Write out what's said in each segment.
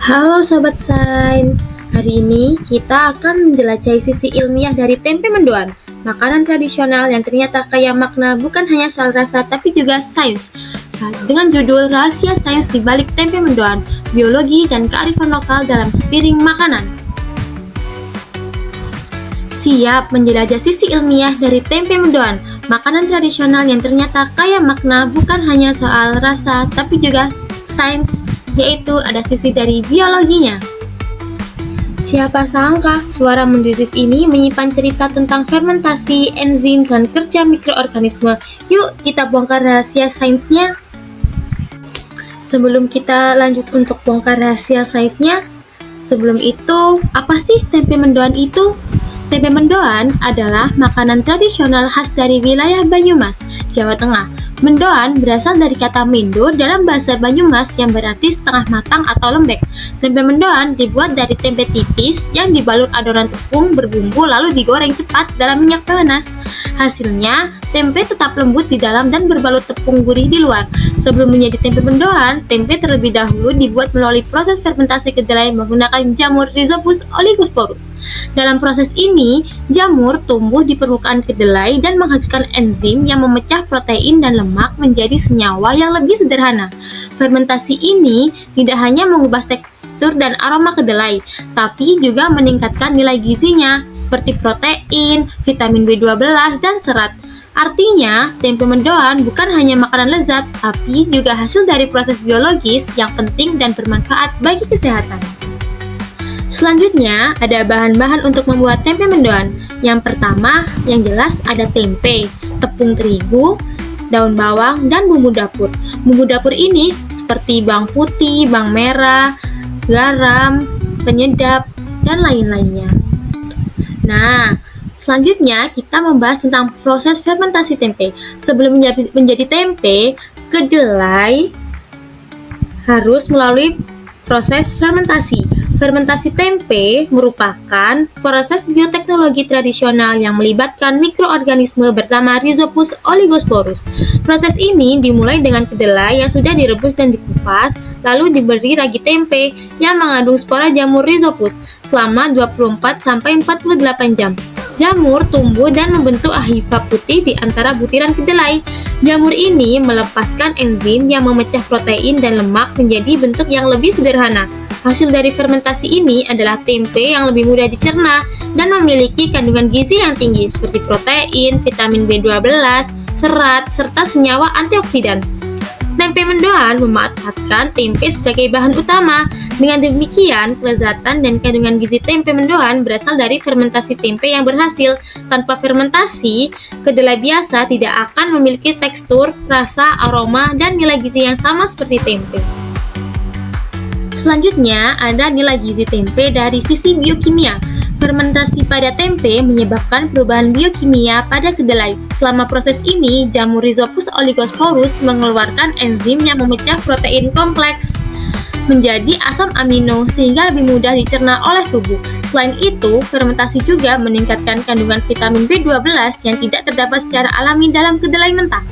Halo Sobat Sains, hari ini kita akan menjelajahi sisi ilmiah dari tempe mendoan, makanan tradisional yang ternyata kaya makna bukan hanya soal rasa tapi juga sains. Dengan judul Rahasia Sains di Balik Tempe Mendoan, Biologi dan Kearifan Lokal dalam Sepiring Makanan. Siap menjelajah sisi ilmiah dari tempe mendoan, makanan tradisional yang ternyata kaya makna bukan hanya soal rasa tapi juga sains, yaitu ada sisi dari biologinya. Siapa sangka suara mendesis ini menyimpan cerita tentang fermentasi, enzim, dan kerja mikroorganisme. Yuk kita bongkar rahasia sainsnya. Sebelum kita lanjut untuk bongkar rahasia sainsnya, sebelum itu, apa sih tempe mendoan itu? Tempe mendoan adalah makanan tradisional khas dari wilayah Banyumas, Jawa Tengah. Mendoan berasal dari kata mendo dalam bahasa Banyumas yang berarti setengah matang atau lembek. Tempe mendoan dibuat dari tempe tipis yang dibalut adonan tepung berbumbu lalu digoreng cepat dalam minyak panas. Hasilnya, tempe tetap lembut di dalam dan berbalut tepung gurih di luar. Sebelum menjadi tempe mendoan, tempe terlebih dahulu dibuat melalui proses fermentasi kedelai menggunakan jamur Rhizopus oligosporus. Dalam proses ini, jamur tumbuh di permukaan kedelai dan menghasilkan enzim yang memecah protein dan lemak menjadi senyawa yang lebih sederhana. Fermentasi ini tidak hanya mengubah tekstur dan aroma kedelai, tapi juga meningkatkan nilai gizinya seperti protein, vitamin B12, dan serat. Artinya, tempe mendoan bukan hanya makanan lezat, tapi juga hasil dari proses biologis yang penting dan bermanfaat bagi kesehatan. Selanjutnya, ada bahan-bahan untuk membuat tempe mendoan. Yang pertama, yang jelas ada tempe, tepung terigu, daun bawang, dan bumbu dapur. Bumbu dapur ini seperti bawang putih, bawang merah, garam, penyedap, dan lain-lainnya. Nah, selanjutnya kita membahas tentang proses fermentasi tempe. Sebelum menjadi tempe, kedelai harus melalui proses fermentasi. Fermentasi tempe merupakan proses bioteknologi tradisional yang melibatkan mikroorganisme bernama Rhizopus oligosporus. Proses ini dimulai dengan kedelai yang sudah direbus dan dikupas, lalu diberi ragi tempe yang mengandung spora jamur Rhizopus selama 24-48 jam. Jamur tumbuh dan membentuk hifa putih di antara butiran kedelai. Jamur ini melepaskan enzim yang memecah protein dan lemak menjadi bentuk yang lebih sederhana. Hasil dari fermentasi ini adalah tempe yang lebih mudah dicerna dan memiliki kandungan gizi yang tinggi seperti protein, vitamin B12, serat, serta senyawa antioksidan. Tempe mendoan memanfaatkan tempe sebagai bahan utama. Dengan demikian, kelezatan dan kandungan gizi tempe mendoan berasal dari fermentasi tempe yang berhasil. Tanpa fermentasi, kedelai biasa tidak akan memiliki tekstur, rasa, aroma, dan nilai gizi yang sama seperti tempe. Selanjutnya, ada nilai gizi tempe dari sisi biokimia. Fermentasi pada tempe menyebabkan perubahan biokimia pada kedelai. Selama proses ini, jamur Rhizopus oligosporus mengeluarkan enzim yang memecah protein kompleks menjadi asam amino sehingga lebih mudah dicerna oleh tubuh. Selain itu, fermentasi juga meningkatkan kandungan vitamin B12 yang tidak terdapat secara alami dalam kedelai mentah.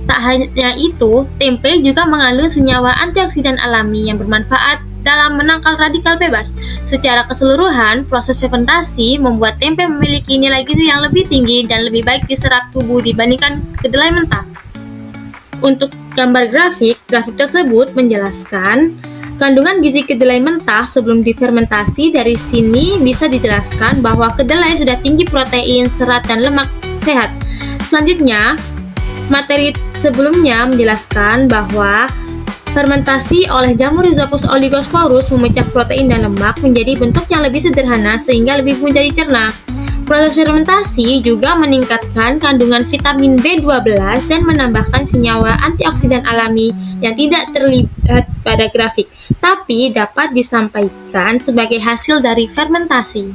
Tak hanya itu, tempe juga mengandung senyawa antioksidan alami yang bermanfaat dalam menangkal radikal bebas. Secara keseluruhan, proses fermentasi membuat tempe memiliki nilai gizi yang lebih tinggi dan lebih baik diserap tubuh dibandingkan kedelai mentah. Untuk gambar grafik tersebut menjelaskan kandungan gizi kedelai mentah sebelum difermentasi. Dari sini bisa dijelaskan bahwa kedelai sudah tinggi protein, serat, dan lemak sehat. Selanjutnya, materi sebelumnya menjelaskan bahwa fermentasi oleh jamur Rhizopus oligosporus memecah protein dan lemak menjadi bentuk yang lebih sederhana sehingga lebih mudah dicerna. Proses fermentasi juga meningkatkan kandungan vitamin B12 dan menambahkan senyawa antioksidan alami yang tidak terlihat pada grafik, tapi dapat disampaikan sebagai hasil dari fermentasi.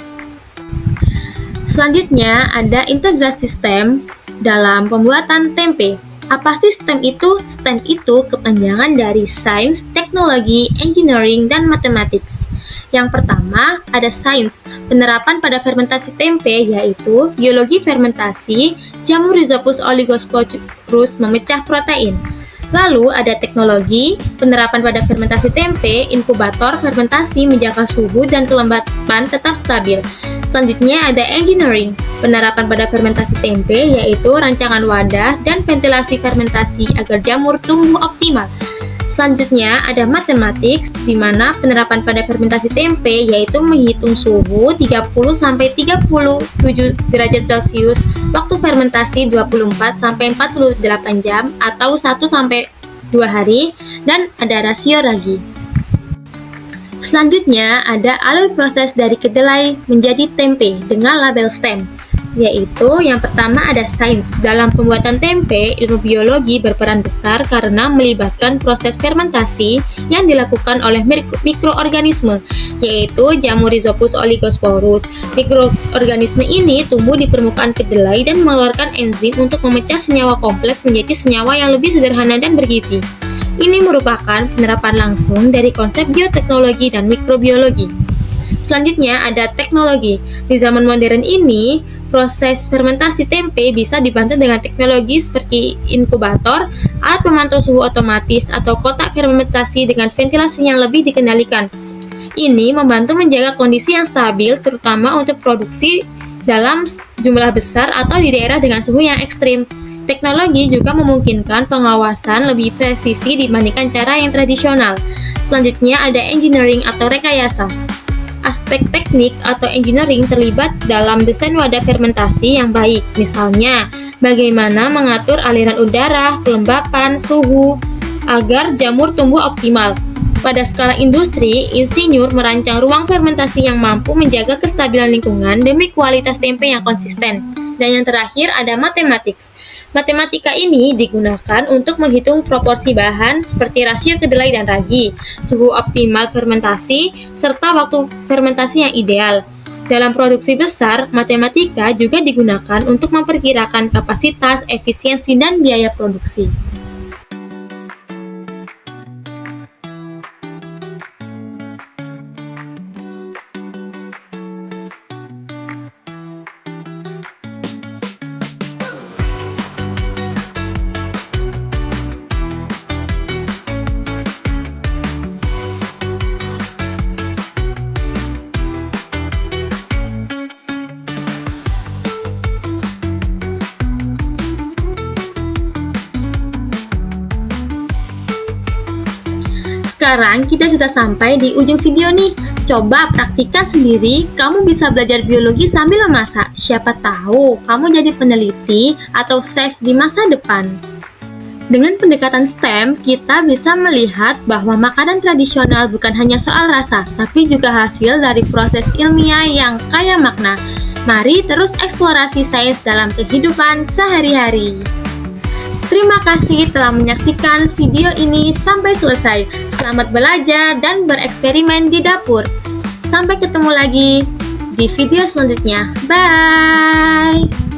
Selanjutnya ada integrasi STEM dalam pembuatan tempe. Apa sih STEM itu? STEM itu kepanjangan dari Sains, Teknologi, Engineering, dan Mathematics. Yang pertama, ada sains, penerapan pada fermentasi tempe, yaitu biologi fermentasi, jamur Rhizopus oligosporus memecah protein. Lalu ada teknologi, penerapan pada fermentasi tempe, inkubator, fermentasi, menjaga suhu dan kelembapan tetap stabil. Selanjutnya ada engineering, penerapan pada fermentasi tempe yaitu rancangan wadah dan ventilasi fermentasi agar jamur tumbuh optimal. Selanjutnya ada mathematics, di mana penerapan pada fermentasi tempe yaitu menghitung suhu 30-37 derajat Celcius, waktu fermentasi 24-48 jam atau 1-2 hari, dan ada rasio ragi. Selanjutnya ada alur proses dari kedelai menjadi tempe dengan label STEM, yaitu yang pertama ada sains. Dalam pembuatan tempe, ilmu biologi berperan besar karena melibatkan proses fermentasi yang dilakukan oleh mikroorganisme, yaitu jamur Rhizopus oligosporus. Mikroorganisme ini tumbuh di permukaan kedelai dan mengeluarkan enzim untuk memecah senyawa kompleks menjadi senyawa yang lebih sederhana dan bergizi. Ini merupakan penerapan langsung dari konsep bioteknologi dan mikrobiologi. Selanjutnya ada teknologi. Di zaman modern ini, proses fermentasi tempe bisa dibantu dengan teknologi seperti inkubator, alat pemantau suhu otomatis, atau kotak fermentasi dengan ventilasi yang lebih dikendalikan. Ini membantu menjaga kondisi yang stabil, terutama untuk produksi dalam jumlah besar atau di daerah dengan suhu yang ekstrim. Teknologi juga memungkinkan pengawasan lebih presisi dibandingkan cara yang tradisional. Selanjutnya ada engineering atau rekayasa. Aspek teknik atau engineering terlibat dalam desain wadah fermentasi yang baik. Misalnya, bagaimana mengatur aliran udara, kelembapan, suhu, agar jamur tumbuh optimal. Pada skala industri, insinyur merancang ruang fermentasi yang mampu menjaga kestabilan lingkungan demi kualitas tempe yang konsisten. Dan yang terakhir ada mathematics. Matematika ini digunakan untuk menghitung proporsi bahan seperti rasio kedelai dan ragi, suhu optimal fermentasi, serta waktu fermentasi yang ideal. Dalam produksi besar, matematika juga digunakan untuk memperkirakan kapasitas, efisiensi, dan biaya produksi. Sekarang kita sudah sampai di ujung video nih. Coba praktikkan sendiri, kamu bisa belajar biologi sambil memasak. Siapa tahu kamu jadi peneliti atau chef di masa depan. Dengan pendekatan STEM, kita bisa melihat bahwa makanan tradisional bukan hanya soal rasa, tapi juga hasil dari proses ilmiah yang kaya makna. Mari terus eksplorasi sains dalam kehidupan sehari-hari. Terima kasih telah menyaksikan video ini sampai selesai. Selamat belajar dan bereksperimen di dapur. Sampai ketemu lagi di video selanjutnya. Bye!